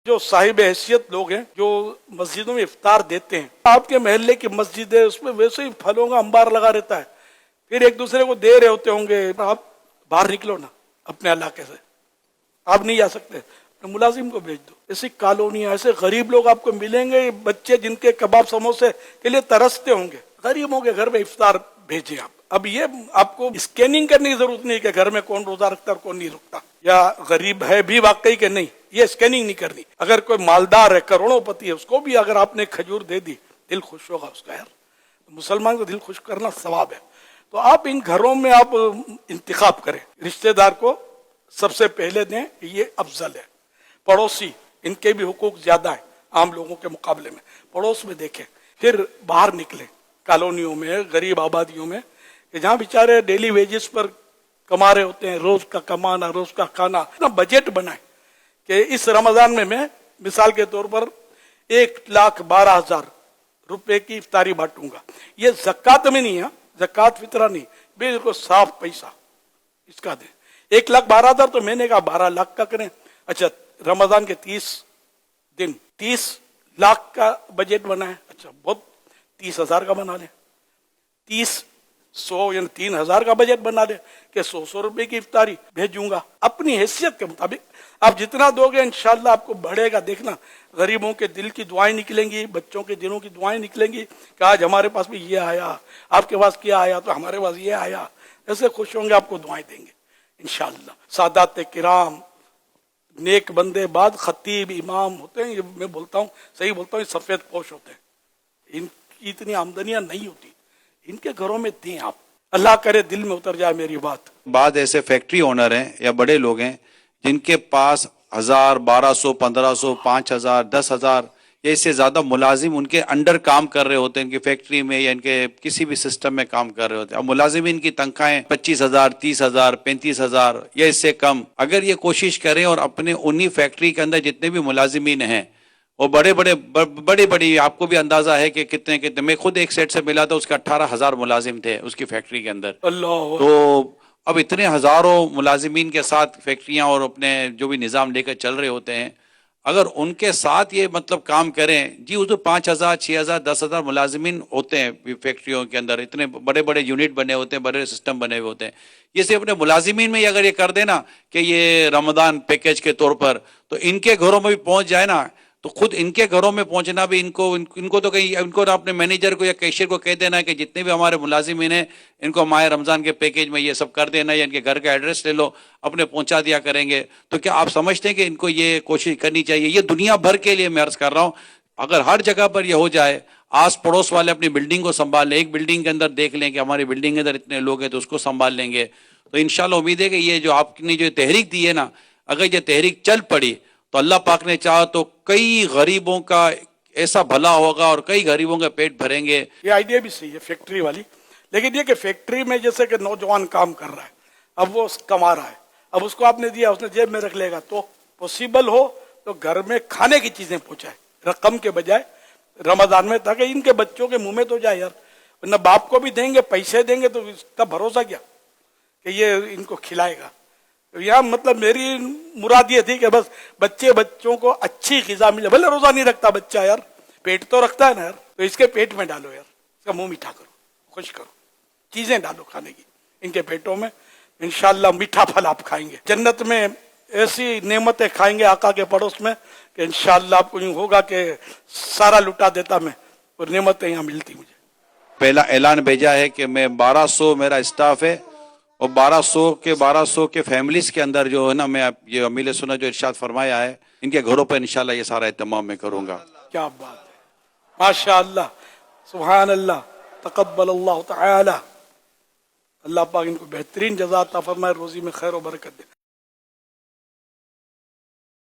جو صاحب حیثیت لوگ ہیں جو مسجدوں میں افطار دیتے ہیں، آپ کے محلے کی مسجد ہے، اس میں ویسے ہی پھلوں کا انبار لگا رہتا ہے، پھر ایک دوسرے کو دے رہے ہوتے ہوں گے، آپ باہر نکلو نا اپنے علاقے سے، آپ نہیں جا سکتے، ملازم کو بھیج دو. ایسی کالونیاں، ایسے غریب لوگ آپ کو ملیں گے، بچے جن کے کباب سموسے کے لیے ترستے ہوں گے، غریبوں کے گھر میں افطار بھیجیں آپ. اب یہ آپ کو اسکیننگ کرنے کی ضرورت نہیں کہ گھر میں کون روزہ رکھتا ہے اور کون نہیں رکھتا، یا غریب ہے بھی واقعی کہ نہیں، یہ اسکیننگ نہیں کرنی. اگر کوئی مالدار ہے، کروڑوں پتی ہے، اس کو بھی اگر آپ نے کھجور دے دی، دل خوش ہوگا اس کا. یار مسلمان کو دل خوش کرنا ثواب ہے. تو آپ ان گھروں میں آپ انتخاب کریں، رشتہ دار کو سب سے پہلے دیں، یہ افضل ہے. پڑوسی، ان کے بھی حقوق زیادہ ہیں عام لوگوں کے مقابلے میں، پڑوس میں دیکھیں. پھر باہر نکلیں کالونیوں میں، غریب آبادیوں میں، کہ جہاں بیچارے ڈیلی ویجز پر کما رہے ہوتے ہیں، روز کا کمانا، روز کا کھانا. اتنا بجٹ بنائیں کہ اس رمضان میں مثال کے طور پر 1,12,000 روپے کی افطاری بانٹوں گا. یہ زکوٰۃ میں نہیں ہے، زکوٰۃ فطرہ نہیں، بالکل صاف پیسہ اس کا دیں. 1,12,000 تو میں نے کہا 12 لاکھ کا کریں. اچھا رمضان کے 30 دن 30 لاکھ کا بجٹ بنا ہے. اچھا بہت 30,000 کا بنا لیں، 100 یعنی 3,000 کا بجٹ بنا لیں کہ 100 روپے کی افطاری بھیجوں گا. اپنی حیثیت کے مطابق آپ جتنا دو گے انشاءاللہ آپ کو بڑھے گا. دیکھنا غریبوں کے دل کی دعائیں نکلیں گی، بچوں کے دلوں کی دعائیں نکلیں گی کہ آج ہمارے پاس بھی یہ آیا، آپ کے پاس کیا آیا تو ہمارے پاس یہ آیا. ایسے خوش ہوں گے، آپ کو دعائیں دیں گے انشاءاللہ. سادات کرام، نیک بندے، بعد خطیب امام ہوتے ہیں، یہ میں بولتا ہوں، صحیح بولتا ہوں، یہ سفید پوش ہوتے ہیں، ان کی اتنی آمدنیاں نہیں ہوتی، ان کے گھروں میں دیں آپ. اللہ کرے دل میں اتر جائے میری بات. بعض ایسے فیکٹری اونر ہیں یا بڑے لوگ ہیں جن کے پاس 1,000 1,200 1,500 5,000 10,000 یا اس سے زیادہ ملازم ان کے انڈر کام کر رہے ہوتے ہیں، ان کی فیکٹری میں یا ان کے کسی بھی سسٹم میں کام کر رہے ہوتے ہیں. اب ملازمین کی تنخواہیں 25,000 30,000 35,000 یا اس سے کم. اگر یہ کوشش کریں اور اپنے انہی فیکٹری کے اندر جتنے بھی ملازمین ہیں وہ بڑی آپ کو بھی اندازہ ہے کہ کتنے میں خود ایک سیٹ سے ملا تھا، اس کے 18,000 ملازم تھے اس کی فیکٹری کے اندر. اللہ تو اب اتنے ہزاروں ملازمین کے ساتھ فیکٹریاں اور اپنے جو بھی نظام لے کر چل رہے ہوتے ہیں، اگر ان کے ساتھ یہ مطلب کام کریں جی، اس 5,000 6,000 10,000 ملازمین ہوتے ہیں فیکٹریوں کے اندر، اتنے بڑے بڑے یونٹ بنے ہوتے ہیں، بڑے سسٹم بنے ہوئے ہوتے ہیں. یہ صرف اپنے ملازمین میں اگر یہ کر دینا کہ یہ رمضان پیکیج کے طور پر، تو ان کے گھروں میں بھی پہنچ جائے نا، تو خود ان کے گھروں میں پہنچنا بھی ان کو تو کہیں ان کو اپنے مینیجر کو یا کیشیئر کو کہہ دینا ہے کہ جتنے بھی ہمارے ملازمین ہیں ان کو ماہ رمضان کے پیکیج میں یہ سب کر دینا، یا ان کے گھر کا ایڈریس لے لو، اپنے پہنچا دیا کریں گے. تو کیا آپ سمجھتے ہیں کہ ان کو یہ کوشش کرنی چاہیے؟ یہ دنیا بھر کے لیے میں عرض کر رہا ہوں، اگر ہر جگہ پر یہ ہو جائے، آس پڑوس والے اپنی بلڈنگ کو سنبھال لیں، ایک بلڈنگ کے اندر دیکھ لیں کہ ہماری بلڈنگ کے اندر اتنے لوگ ہیں تو اس کو سنبھال لیں گے، تو انشاءاللہ امید ہے کہ یہ جو آپ نے جو تحریک دی ہے نا، اگر یہ تحریک چل پڑی تو اللہ پاک نے چاہا تو کئی غریبوں کا ایسا بھلا ہوگا اور کئی غریبوں کا پیٹ بھریں گے. یہ آئیڈیا بھی صحیح ہے فیکٹری والی، لیکن یہ کہ فیکٹری میں جیسے کہ نوجوان کام کر رہا ہے، اب وہ کما رہا ہے، اب اس کو آپ نے دیا، اس نے جیب میں رکھ لے گا، تو پوسیبل ہو تو گھر میں کھانے کی چیزیں پہنچائے رقم کے بجائے رمضان میں، تاکہ ان کے بچوں کے منہ میں تو جائے. یار ورنہ باپ کو بھی دیں گے، پیسے دیں گے، تو اس کا بھروسہ کیا کہ یہ ان کو کھلائے گا. یہاں مطلب میری مراد یہ تھی کہ بس بچوں کو اچھی غذا ملے. بھلے روزہ نہیں رکھتا بچہ، یار پیٹ تو رکھتا ہے نا یار، تو اس کے پیٹ میں ڈالو، یار اس کا منہ میٹھا کرو، خوش کرو، چیزیں ڈالو کھانے کی ان کے پیٹوں میں. انشاءاللہ میٹھا پھل آپ کھائیں گے، جنت میں ایسی نعمتیں کھائیں گے آقا کے پڑوس میں کہ انشاءاللہ آپ کو یوں ہوگا کہ سارا لٹا دیتا میں، اور نعمتیں یہاں ملتی. مجھے پہلا اعلان بھیجا ہے کہ میں 1,200 میرا اسٹاف ہے، اور 1,200 کے فیملیز کے اندر جو ہے نا، میں یہ امیل سنت جو ارشاد فرمایا ہے، ان کے گھروں پہ انشاءاللہ یہ سارا اہتمام میں کروں گا. کیا بات ہے، ماشاءاللہ، سبحان اللہ، تقبل اللہ تعالی. اللہ پاک ان کو بہترین جزا عطا فرمائے، روزی میں خیر و برکت دے.